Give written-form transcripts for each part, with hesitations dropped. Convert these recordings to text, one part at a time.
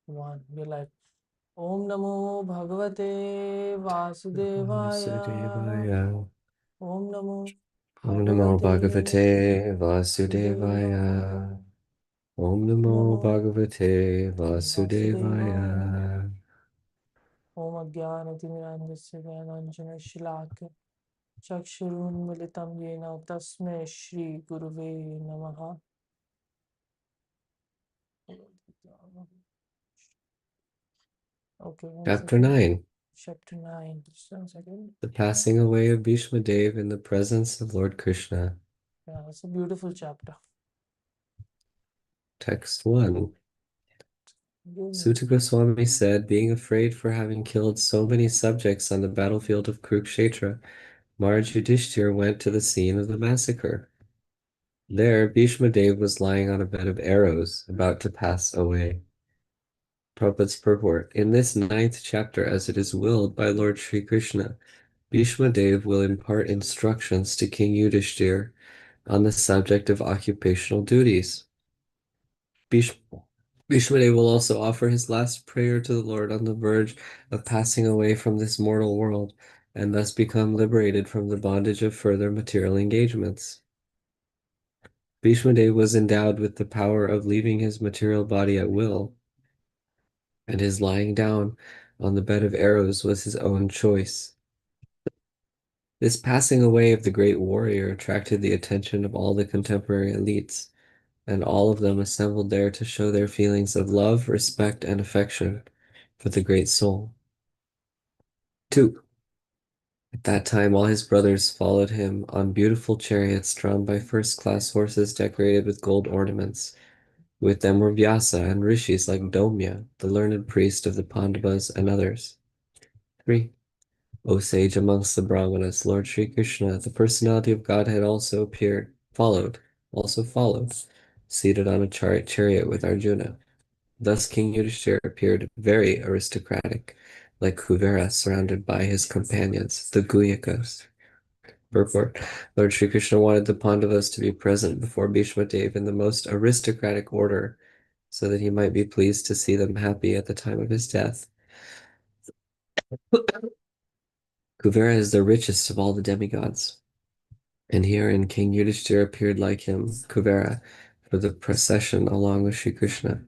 one. We're like, Om Namo Bhagavate Vasudevaya. Vasudevaya. Om Namo Om Namo Bhagavate Bhagavate Vasudevaya. Vasudevaya. Om Om Namo Namo Bhagavate Vasudevaya. Vasudevaya. Om Ajnanatimirandasya Jnananjana Shalakya Chakshurunmilitam Yena Tasmai Shri Guruve Namaha. Okay, one Chapter second. 9. Chapter 9. Just 1 second. The passing away of Bhishma Dev in the presence of Lord Krishna. Yeah, it's a beautiful chapter. Text 1. Good. Suta Goswami said, being afraid for having killed so many subjects on the battlefield of Kurukshetra, Maharaj Yudhishthira went to the scene of the massacre. There, Bhishma Dev was lying on a bed of arrows, about to pass away. Prabhupada's purport. In this 9th chapter, as it is willed by Lord Sri Krishna, Bhishma Dev will impart instructions to King Yudhishthira on the subject of occupational duties. Bhishma Dev will also offer his last prayer to the Lord on the verge of passing away from this mortal world, and thus become liberated from the bondage of further material engagements. Bhishma Dev was endowed with the power of leaving his material body at will, and his lying down on the bed of arrows was his own choice. This passing away of the great warrior attracted the attention of all the contemporary elites, and all of them assembled there to show their feelings of love, respect, and affection for the great soul. 2. At that time, all his brothers followed him on beautiful chariots drawn by first-class horses decorated with gold ornaments. With them were Vyasa and rishis like Domya, the learned priest of the Pandavas, and others. 3. O sage amongst the Brahmanas, Lord Sri Krishna, the personality of Godhead also followed, seated on a chariot with Arjuna. Thus King Yudhishthira appeared very aristocratic, like Kuvera surrounded by his companions, the Guyakas. Purport. Lord Sri Krishna wanted the Pandavas to be present before Bhishma Dev in the most aristocratic order, so that he might be pleased to see them happy at the time of his death. Kuvera is the richest of all the demigods, and herein King Yudhishthira appeared like him, Kuvera, for the procession along with Sri Krishna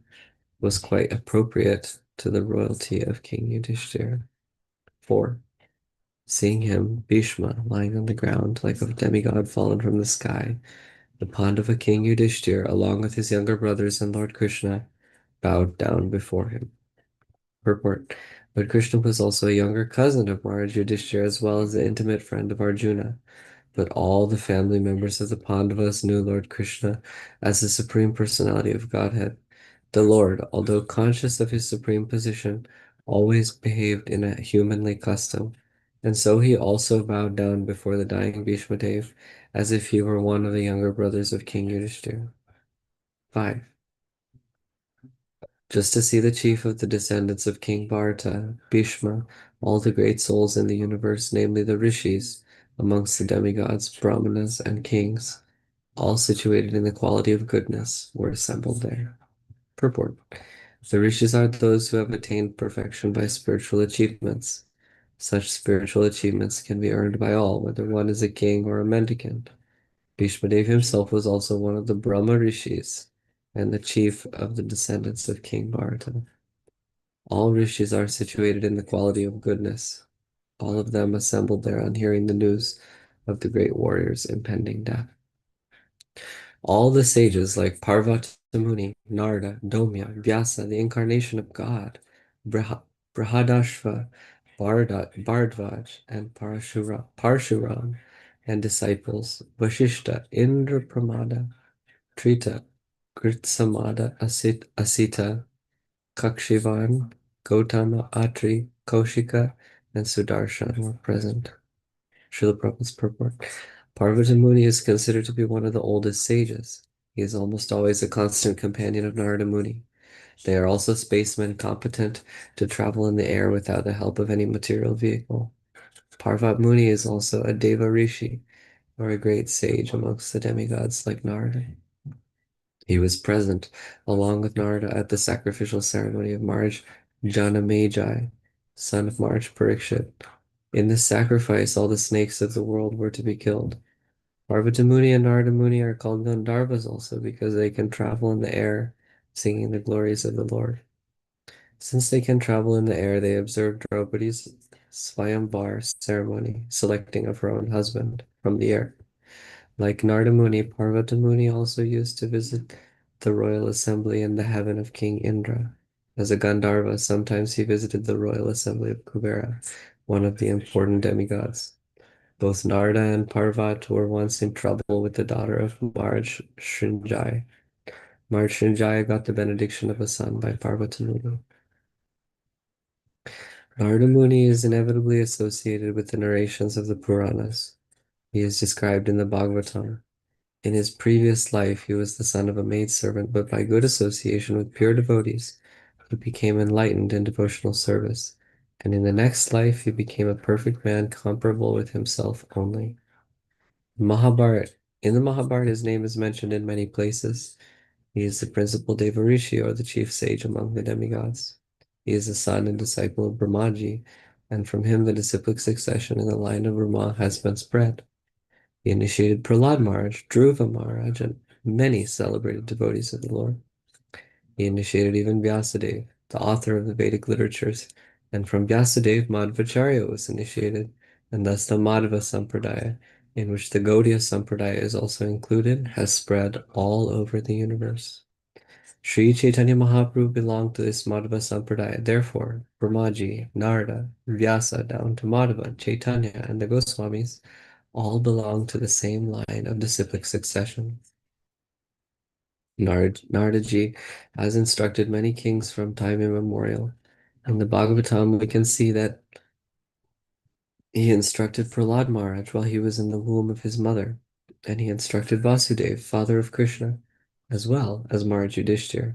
was quite appropriate to the royalty of King Yudhishthira. 4. Seeing him, Bhishma, lying on the ground like a demigod fallen from the sky, the Pandava King Yudhishthira, along with his younger brothers and Lord Krishna, bowed down before him. Purport. Lord Krishna was also a younger cousin of Maharaj Yudhishthira as well as an intimate friend of Arjuna. But all the family members of the Pandavas knew Lord Krishna as the Supreme Personality of Godhead. The Lord, although conscious of his supreme position, always behaved in a humanly custom, and so he also bowed down before the dying Bhishma Dev, as if he were one of the younger brothers of King Yudhishthira. 5. Just to see the chief of the descendants of King Bharata, Bhishma, all the great souls in the universe, namely the rishis, amongst the demigods, brahmanas, and kings, all situated in the quality of goodness, were assembled there. Purport. The rishis are those who have attained perfection by spiritual achievements. Such spiritual achievements can be earned by all, whether one is a king or a mendicant. Bhishma Dev himself was also one of the Brahma rishis and the chief of the descendants of King Bharata. All rishis are situated in the quality of goodness. All of them assembled there on hearing the news of the great warrior's impending death. All the sages like Parvata Muni, Narada, Domya, Vyasa, the incarnation of God, Brihadashva, Bhardvaj, and Parshuram, and disciples Vashishta, Indra Pramada, Trita, Gritsamada, Asita, Kakshivan, Gautama, Atri, Kaushika, and Sudarshan were present. Srila Prabhupada's purport. Parvata Muni is considered to be one of the oldest sages. He is almost always a constant companion of Narada Muni. They are also spacemen competent to travel in the air without the help of any material vehicle. Parvat Muni is also a Deva Rishi, or a great sage amongst the demigods like Narada. He was present, along with Narada, at the sacrificial ceremony of Marj Janamejai, son of Marj Parikshit. In this sacrifice, all the snakes of the world were to be killed. Parvati Muni and Narada Muni are called Gandharvas also because they can travel in the air, singing the glories of the Lord. Since they can travel in the air, they observe Draupadi's Swayamvar ceremony, selecting of her own husband from the air. Like Narada Muni, Parvati Muni also used to visit the royal assembly in the heaven of King Indra. As a Gandharva, sometimes he visited the royal assembly of Kubera, one of the important demigods. Both Narada and Parvat were once in trouble with the daughter of Marj Srinjaya. Marj Srinjaya got the benediction of a son by Parvati Muni. Narada Muni is inevitably associated with the narrations of the Puranas. He is described in the Bhavatam. In his previous life, he was the son of a maidservant, but by good association with pure devotees, he became enlightened in devotional service. And in the next life, he became a perfect man comparable with himself only. Mahabharata. In the Mahabharata, his name is mentioned in many places. He is the principal Devarishi, or the chief sage among the demigods. He is the son and disciple of Brahmaji, and from him the disciplic succession in the line of Brahma has been spread. He initiated Prahlad Maharaj, Dhruva Maharaj, and many celebrated devotees of the Lord. He initiated even Vyasadeva, the author of the Vedic literatures, and from Vyasadeva, Madhvacharya was initiated, and thus the Madhva Sampradaya, in which the Gaudiya Sampradaya is also included, has spread all over the universe. Sri Chaitanya Mahaprabhu belonged to this Madhva Sampradaya. Therefore, Brahmaji, Narada, Vyasa, down to Madhva, Chaitanya, and the Goswamis all belong to the same line of disciplic succession. Naradaji has instructed many kings from time immemorial. In the Bhagavatam, we can see that he instructed Prahlad Maharaj while he was in the womb of his mother, and he instructed Vasudeva, father of Krishna, as well as Maharaj Yudhishthira.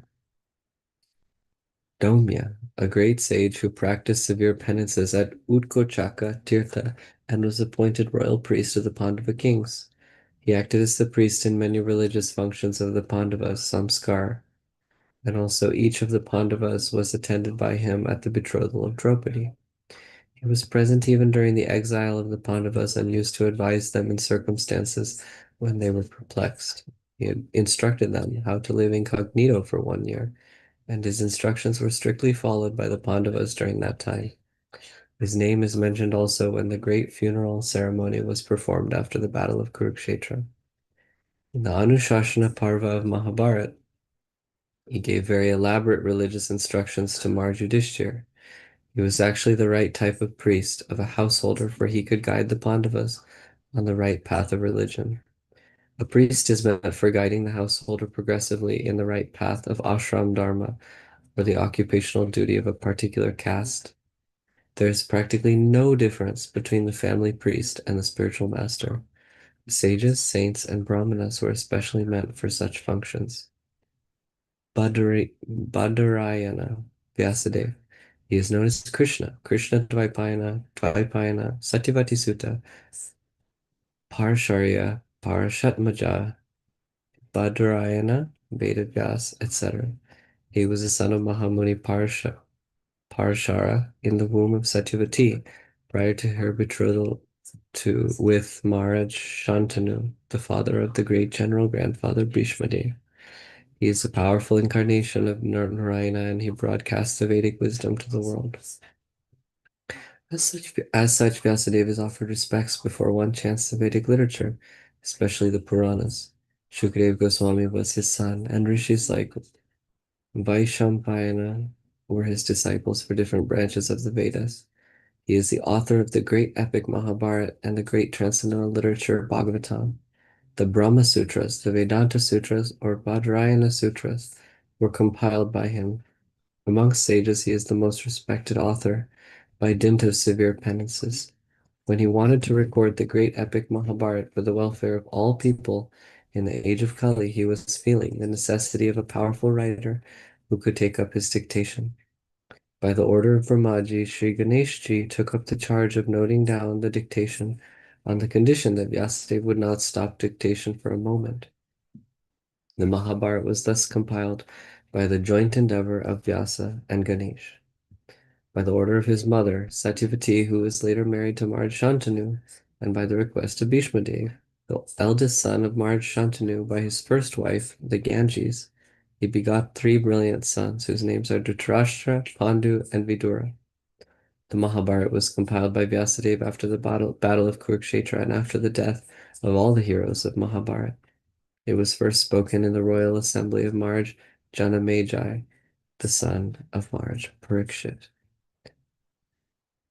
Daumya, a great sage who practiced severe penances at Utkochaka Tirtha and was appointed royal priest of the Pandava kings. He acted as the priest in many religious functions of the Pandavas, Samskar, and also each of the Pandavas was attended by him at the betrothal of Draupadi. He was present even during the exile of the Pandavas and used to advise them in circumstances when they were perplexed. He had instructed them how to live incognito for 1 year, and his instructions were strictly followed by the Pandavas during that time. His name is mentioned also when the great funeral ceremony was performed after the Battle of Kurukshetra. In the Anushasana Parva of Mahabharata, he gave very elaborate religious instructions to Marj Yudhishthira. He was actually the right type of priest, of a householder, for he could guide the Pandavas on the right path of religion. A priest is meant for guiding the householder progressively in the right path of ashram dharma, or the occupational duty of a particular caste. There is practically no difference between the family priest and the spiritual master. Sages, saints, and brahmanas were especially meant for such functions. Badarayana Vyasadeva. He is known as Krishna, Krishna Dvaipayana, Satyavati Sutta, Parasharya, Parashatmaja, Badarayana, Vedavyas, etc. He was the son of Mahamuni Parashara in the womb of Satyavati, prior to her betrothal with Maharaj Shantanu, the father of the great general grandfather Bhishmadev. He is a powerful incarnation of Narayana, and he broadcasts the Vedic wisdom to the world. As such, Vyasadeva is offered respects before one chants the Vedic literature, especially the Puranas. Shukadeva Goswami was his son, and rishis like Vaishampayana were his disciples for different branches of the Vedas. He is the author of the great epic Mahabharata and the great transcendental literature Bhagavatam. The Brahma Sutras, the Vedanta Sutras, or Vajrayana Sutras, were compiled by him. Amongst sages, he is the most respected author by dint of severe penances. When he wanted to record the great epic Mahabharata for the welfare of all people in the age of Kali, he was feeling the necessity of a powerful writer who could take up his dictation. By the order of Brahmaji, Sri Ganeshji took up the charge of noting down the dictation on the condition that Vyasadeva would not stop dictation for a moment. The Mahabharata was thus compiled by the joint endeavor of Vyasa and Ganesh. By the order of his mother, Satyavati, who was later married to Maharaj Shantanu, and by the request of Bhishma Dev, the eldest son of Maharaj Shantanu by his first wife, the Ganges, he begot three brilliant sons whose names are Dhritarashtra, Pandu, and Vidura. The Mahabharata was compiled by Vyasadeva after the battle of Kurukshetra and after the death of all the heroes of Mahabharata. It was first spoken in the royal assembly of Maharaj Janamejai, the son of Maharaj Parikshit.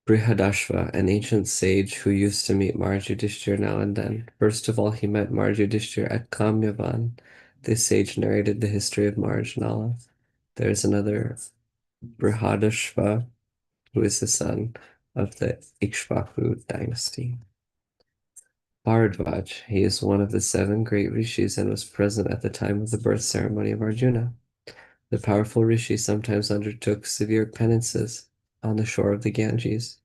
Brihadashva, an ancient sage who used to meet Maharaj Yudhishthira now and then. First of all, he met Maharaj Yudhishthira at Kamyavan. This sage narrated the history of Maharaj Nala. There's another Brihadashva, who is the son of the Ikshvaku dynasty. Bharadwaj, he is one of the seven great rishis and was present at the time of the birth ceremony of Arjuna. The powerful rishi sometimes undertook severe penances on the shore of the Ganges,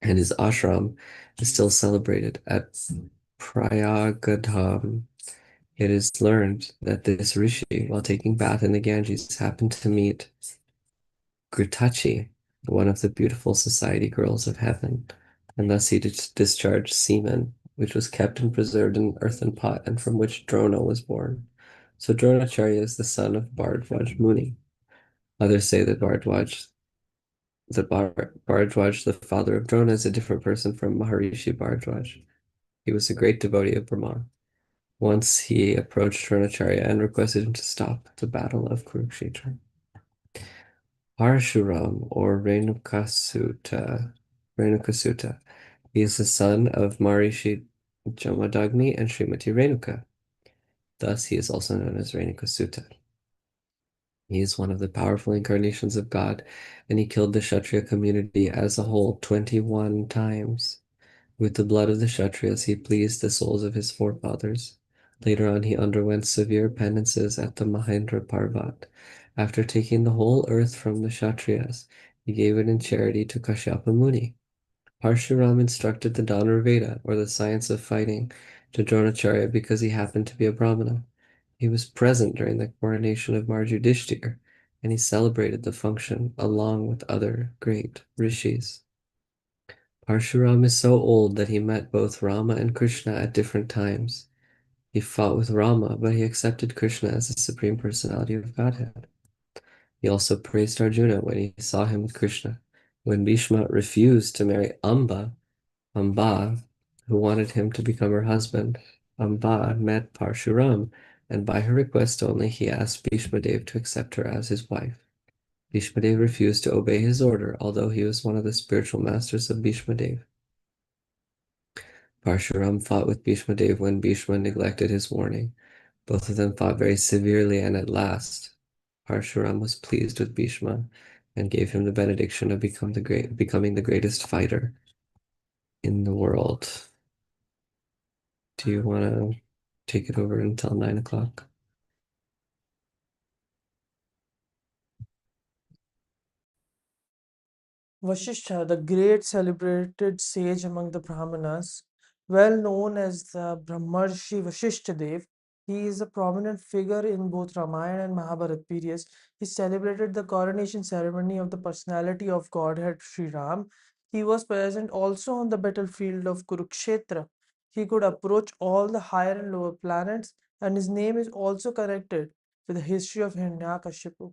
and his ashram is still celebrated at Prayagadham. It is learned that this rishi, while taking bath in the Ganges, happened to meet Gritachi, one of the beautiful society girls of heaven, and thus he discharged semen, which was kept and preserved in an earthen pot, and from which Drona was born. So Dronacharya is the son of Bharadwaj Muni. Others say that Bharadwaj, the father of Drona, is a different person from Maharishi Bharadwaj. He was a great devotee of Brahma. Once he approached Dronacharya and requested him to stop the battle of Kurukshetra. Parshuram, or Renukasuta. He is the son of Maharishi Jamadagni and Srimati Renuka. Thus, he is also known as Renukasuta. He is one of the powerful incarnations of God, and he killed the Kshatriya community as a whole 21 times. With the blood of the Kshatriyas, he pleased the souls of his forefathers. Later on, he underwent severe penances at the Mahendra Parvat. After taking the whole earth from the Kshatriyas, he gave it in charity to Kashyapa Muni. Parshuram instructed the Dhanurveda, or the science of fighting, to Dronacharya because he happened to be a Brahmana. He was present during the coronation of Maharaj Yudhishthira, and he celebrated the function along with other great rishis. Parshuram is so old that he met both Rama and Krishna at different times. He fought with Rama, but he accepted Krishna as the Supreme Personality of Godhead. He also praised Arjuna when he saw him with Krishna. When Bhishma refused to marry Amba, who wanted him to become her husband, Amba met Parshuram, and by her request only, he asked Bhishma Dev to accept her as his wife. Bhishma Dev refused to obey his order, although he was one of the spiritual masters of Bhishma Dev. Parshuram fought with Bhishma Dev when Bhishma neglected his warning. Both of them fought very severely, and at last, Parshuram was pleased with Bhishma and gave him the benediction of becoming the greatest fighter in the world. Do you want to take it over until 9 o'clock? Vasishtha, the great celebrated sage among the Brahmanas, well known as the Brahmarshi Vasishthadev, he is a prominent figure in both Ramayana and Mahabharata periods. He celebrated the coronation ceremony of the personality of Godhead Sri Ram. He was present also on the battlefield of Kurukshetra. He could approach all the higher and lower planets, and his name is also connected with the history of Hiranyakashipu.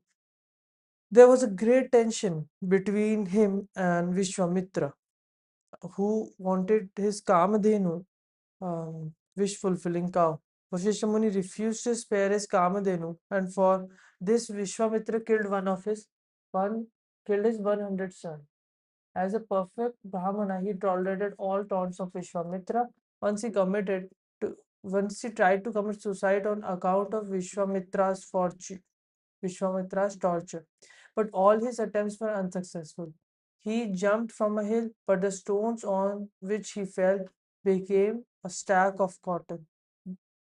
There was a great tension between him and Vishwamitra, who wanted his Kamadhenu, wish-fulfilling cow. Vasishtha Muni refused to spare his Kamadhenu, and for this Vishwamitra killed his 100 sons. As a perfect Brahmana, he tolerated all taunts of Vishwamitra. Once he committed once he tried to commit suicide on account of Vishwamitra's torture, but all his attempts were unsuccessful. He jumped from a hill, but the stones on which he fell became a stack of cotton.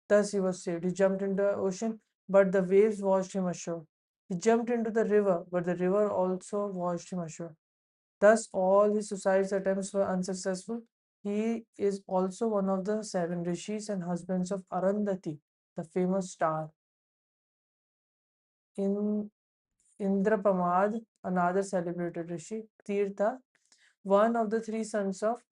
Thus he was saved. He jumped into the ocean, but the waves washed him ashore. He jumped into the river, but the river also washed him ashore. Thus, all his suicide attempts were unsuccessful. He is also one of the seven rishis and husbands of Arundhati, the famous star. In Indrapamad, another celebrated rishi, Tirtha, one of the three sons of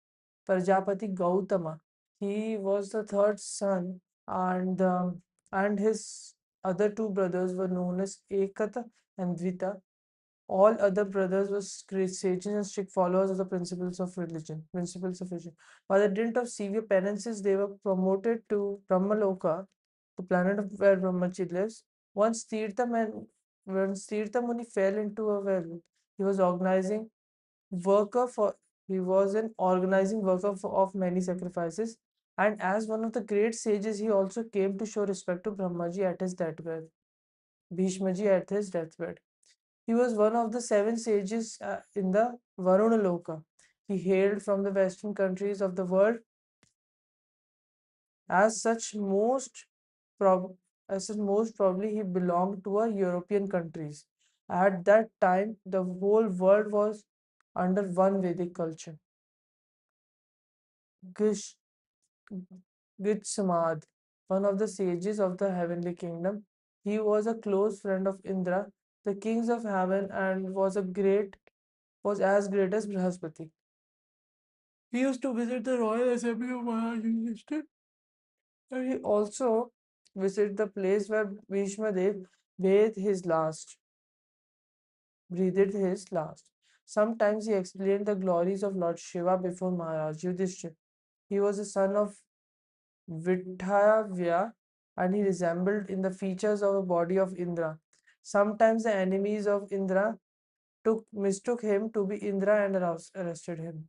Prajapati Gautama. He was the third son, and his other two brothers were known as Ekata and Dvita. All other brothers were great sages and strict followers of the principles of religion. Principles of religion. By the dint of severe penances, they were promoted to Brahmaloka, the planet of where Brahmaji lives. Once Tirtha Muni fell into a well, he was organizing worker for he was an organizing worker of many sacrifices, and as one of the great sages, he also came to show respect to Brahmaji at his deathbed. Bhishmaji at his deathbed. He was one of the seven sages in the Varuna Loka. He hailed from the western countries of the world. As such, prob- most probably he belonged to a European countries. At that time, the whole world was under one Vedic culture. Gish, Gitsamad, one of the sages of the heavenly kingdom, he was a close friend of Indra, the kings of heaven, and was as great as Brihaspati. He used to visit the Royal Assembly of Maharashtra. And he also visited the place where Bhishma Dev breathed his last. Breathed his last. Sometimes he explained the glories of Lord Shiva before Maharaj Yudhishthir. He was the son of Vithavya and he resembled in the features of a body of Indra. Sometimes the enemies of Indra mistook him to be Indra and arrested him.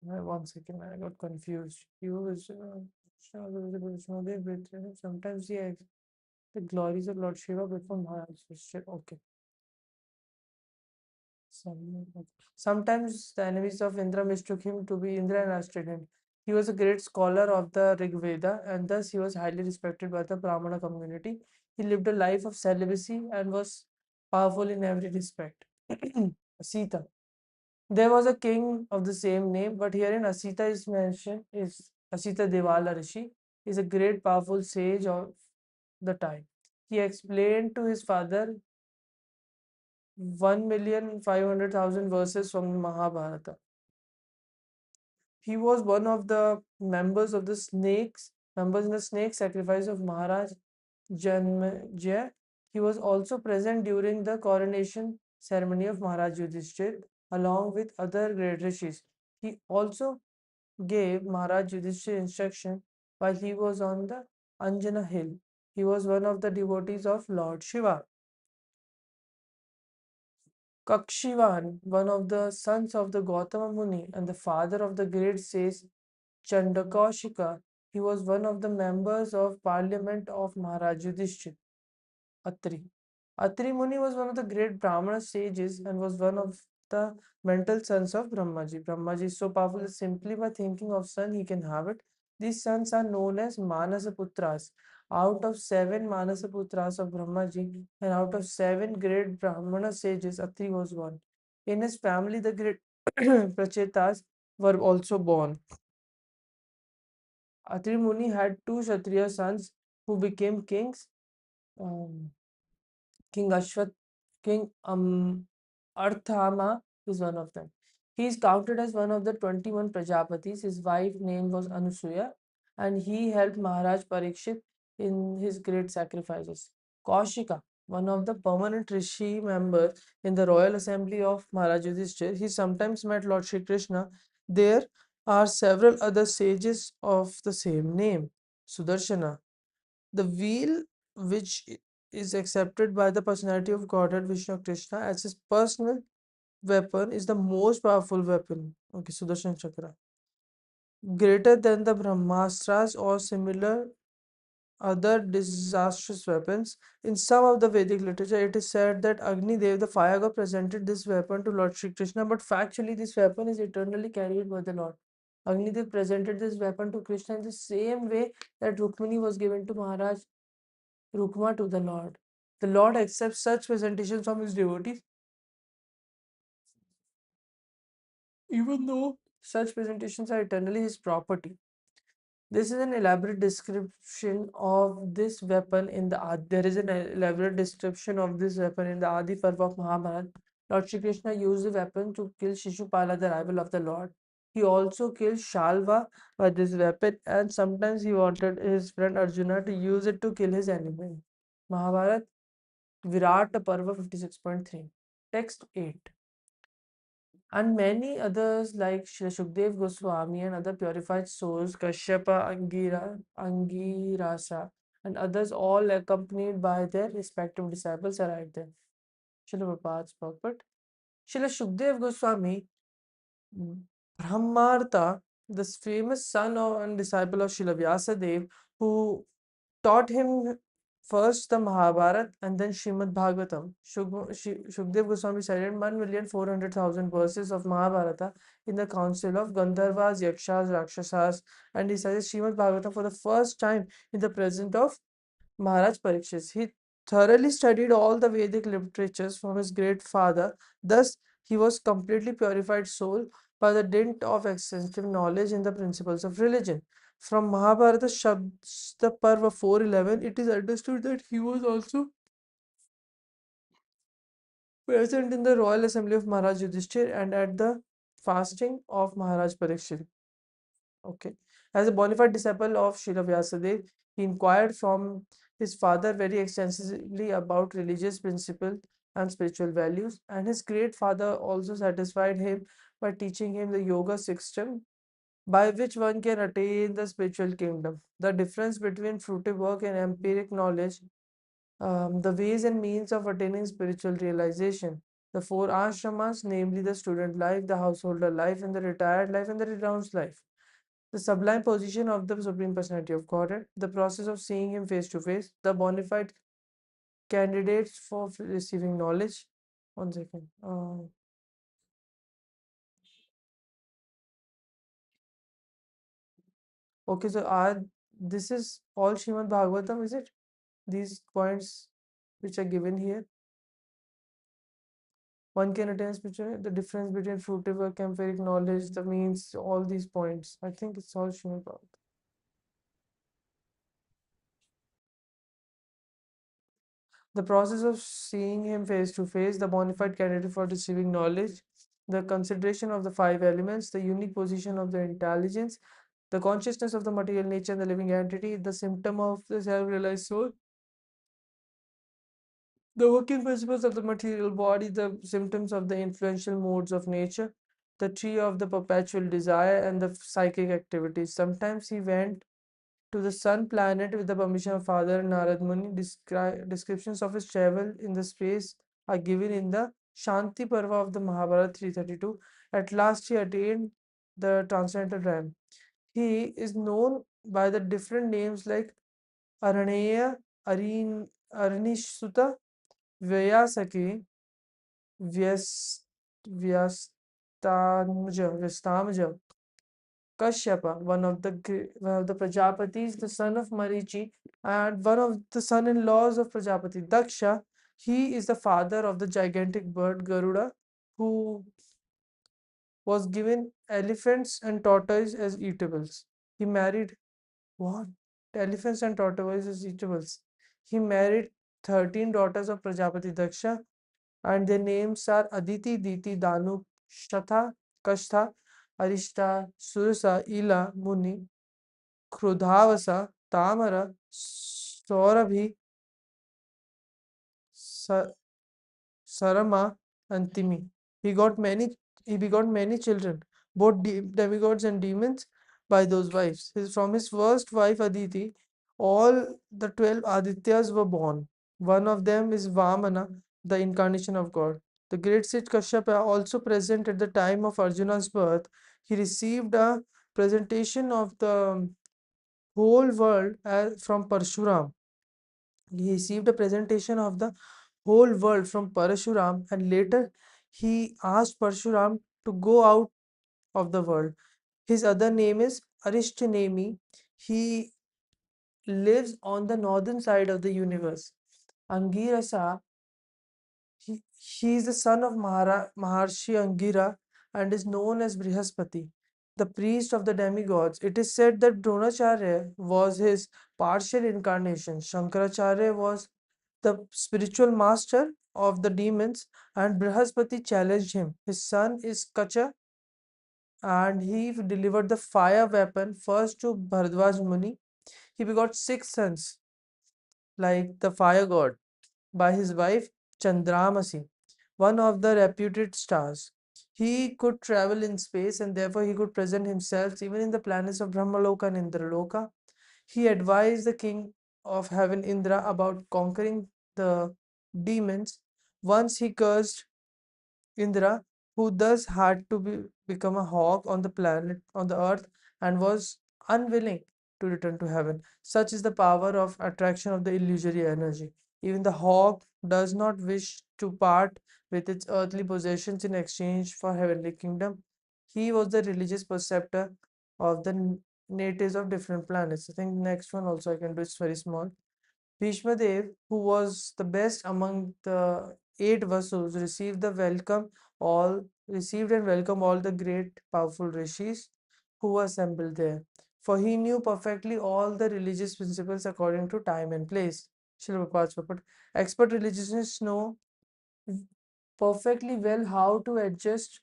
1 second, I got confused. He was sometimes the glories of Lord Shiva before Maharaj. Okay. Sometimes the enemies of Indra mistook him to be Indra and arrested him. He was a great scholar of the Rig Veda and thus he was highly respected by the Brahmana community. He lived a life of celibacy and was powerful in every respect. Sita. There was a king of the same name, but herein Asita is mentioned is Asita Devala Rishi is a great powerful sage of the time. He explained to his father 1,500,000 verses from the Mahabharata. He was one of the members in the snake sacrifice of Maharaj Janmejaya. He was also present during the coronation ceremony of Maharaj Yudhishthir along with other great rishis. He also gave Maharaj Yudhishthir instruction while he was on the Anjana hill. He was one of the devotees of Lord Shiva. Kakshivan, one of the sons of the Gautama Muni and the father of the great sage Chandakaushika, he was one of the members of parliament of Maharaj Yudhishthir. Atri. Atri Muni was one of the great Brahmana sages and was one of the mental sons of Brahmaji. Brahmaji is so powerful that simply by thinking of son, he can have it. These sons are known as Manasaputras. Out of seven Manasaputras of Brahmaji and out of seven great Brahmana sages, Atri was one. In his family, the great Prachetas were also born. Atri Muni had two Kshatriya sons who became kings. Um, King Ashwat, King Arthama is one of them. He is counted as one of the 21 Prajapatis. His wife name was Anusuya, and he helped Maharaj Parikshit in his great sacrifices. Kaushika, one of the permanent Rishi members in the royal assembly of Maharaj Yudhishthir, he sometimes met Lord Shri Krishna. There are several other sages of the same name. Sudarshana, the wheel which is accepted by the personality of Godhead Vishnu Krishna as his personal weapon is the most powerful weapon. Okay, Sudarshan Chakra. Greater than the Brahmastras or similar other disastrous weapons. In some of the Vedic literature, it is said that Agni Dev, the fire god, presented this weapon to Lord Shri Krishna, but factually, this weapon is eternally carried by the Lord. Agni Dev presented this weapon to Krishna in the same way that Rukmini was given to Maharaj Rukma to the Lord. The Lord accepts such presentations from his devotees, even though such presentations are eternally his property. This is an elaborate description of this weapon in the There is an elaborate description of this weapon in the Adi Parva of Mahabharata. Lord Shri Krishna used the weapon to kill Shishupala, the rival of the Lord. He also killed Shalva by this weapon, and sometimes he wanted his friend Arjuna to use it to kill his enemy. Mahabharata Virat Parva 56.3. Text 8. And many others like Srila Shukdev Goswami and other purified souls, Kashyapa, Angirasa, and others, all accompanied by their respective disciples, arrived there. Srila Prabhupada's purport. Srila Shukdev Goswami, Brahmartha, the famous son of and disciple of Srila Vyasadeva, who taught him first the Mahabharata and then Srimad Bhavatam. Shukdev Goswami recited 1,400,000 verses of Mahabharata in the council of Gandharvas, Yakshas, Rakshasas, and he recited Srimad Bhavatam for the first time in the presence of Maharaj Parikshit. He thoroughly studied all the Vedic literatures from his great father. Thus, he was completely purified soul by the dint of extensive knowledge in the principles of religion. From Mahabharata Shabda Parva 411, it is understood that he was also present in the royal assembly of Maharaj Yudhishthir and at the fasting of Maharaj Parikshit. Okay. As a bona fide disciple of Srila Vyasadeva, he inquired from his father very extensively about religious principles and spiritual values, and his great father also satisfied him by teaching him the yoga system by which one can attain the spiritual kingdom. The difference between fruitive work and empiric knowledge, the ways and means of attaining spiritual realization, the four ashramas, namely the student life, the householder life, and the retired life, and the renounced life. The sublime position of the Supreme Personality of Godhead, the process of seeing Him face to face, the bona fide candidates for receiving knowledge. One second. Okay, so this is all Srimad Bhagavatam, is it? These points which are given here. One can attain spiritual, the difference between fruitive work, empiric knowledge, the means, all these points. I think it's all Srimad Bhagavatam. The process of seeing him face to face, the bona fide candidate for receiving knowledge, the consideration of the five elements, the unique position of the intelligence, the consciousness of the material nature and the living entity, the symptom of the self-realized soul, the working principles of the material body, the symptoms of the influential modes of nature, the tree of the perpetual desire, and the psychic activities. Sometimes he went to the sun planet with the permission of Father Narad Muni. Descriptions of his travel in the space are given in the Shanti Parva of the Mahabharata 332. At last he attained the transcendental realm. He is known by the different names like Araneya, Arinishsuta, Vyasaki, Vyas, Vyastamja, Kashyapa, one of the Prajapatis, the son of Marichi, and one of the son-in-laws of Prajapati, Daksha. He is the father of the gigantic bird Garuda, who was given elephants and tortoise as eatables. He married what? Elephants and tortoise as eatables. He married 13 daughters of Prajapati Daksha, and their names are Aditi, Diti, Danu, Shatha, Kashtha, Arishta, Surasa, Ila, Muni, Krudhavasa, Tamara, Saurabhi, Sarama, and Timi. He got many. He begot many children, both demigods and demons, by those wives. From his first wife Aditi, all the 12 Adityas were born. One of them is Vamana, the incarnation of God. The great sage Kashyapa, also present at the time of Arjuna's birth, he received a presentation of the whole world from Parshuram. He received a presentation of the whole world from Parashuram, and later he asked Parshuram to go out of the world. His other name is Arishtanemi. He lives on the northern side of the universe. Angirasa, he is the son of Maharshi Angira and is known as Brihaspati. the priest of the demigods. It is said that Dronacharya was his partial incarnation. Shankaracharya was the spiritual master of the demons, and Brihaspati challenged him. His son is Kacha, and he delivered the fire weapon first to Bharadwaj Muni. He begot six sons, like the fire god, by his wife Chandramasi, one of the reputed stars. He could travel in space and therefore he could present himself even in the planets of Brahmaloka and Indraloka. He advised the king of heaven Indra about conquering the demons. Once he cursed Indra, who thus had to become a hawk on the planet, on the earth, and was unwilling to return to heaven. Such is the power of attraction of the illusory energy. Even the hawk does not wish to part with its earthly possessions in exchange for heavenly kingdom. He was the religious preceptor of the natives of different planets. I think next one also I can do, it's very small. Bhishma Dev, who was the best among the eight Vasus, received and welcomed all the great powerful rishis who were assembled there. For he knew perfectly all the religious principles according to time and place. Srila Prabhupada's purport. Expert religionists know perfectly well how to adjust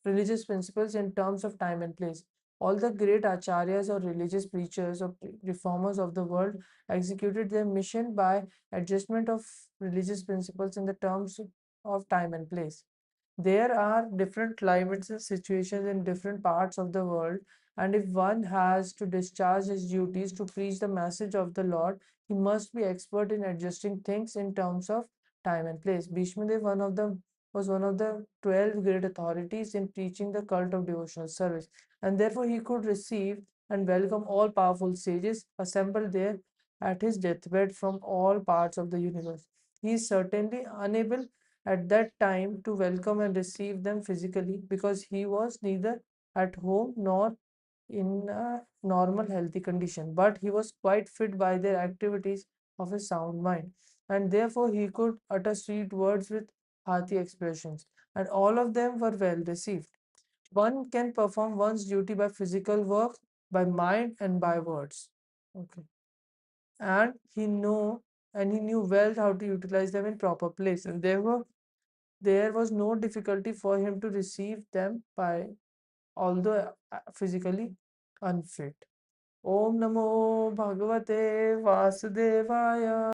religious principles in terms of time and place. All the great acharyas or religious preachers or reformers of the world executed their mission by adjustment of religious principles in the terms of time and place. There are different climates and situations in different parts of the world, and if one has to discharge his duties to preach the message of the Lord, he must be expert in adjusting things in terms of time and place. Bhishma Dev, was one of the 12 great authorities in teaching the cult of devotional service, and therefore he could receive and welcome all powerful sages assembled there at his deathbed from all parts of the universe. He is certainly unable at that time to welcome and receive them physically because he was neither at home nor in a normal healthy condition, but he was quite fit by their activities of his sound mind, and therefore he could utter sweet words with hearty expressions, and all of them were well received. One can perform one's duty by physical work, by mind, and by words. Okay. And he knew well how to utilize them in proper place, and there was no difficulty for him to receive them by although physically unfit. Om Namo Bhagavate Vasudevaya.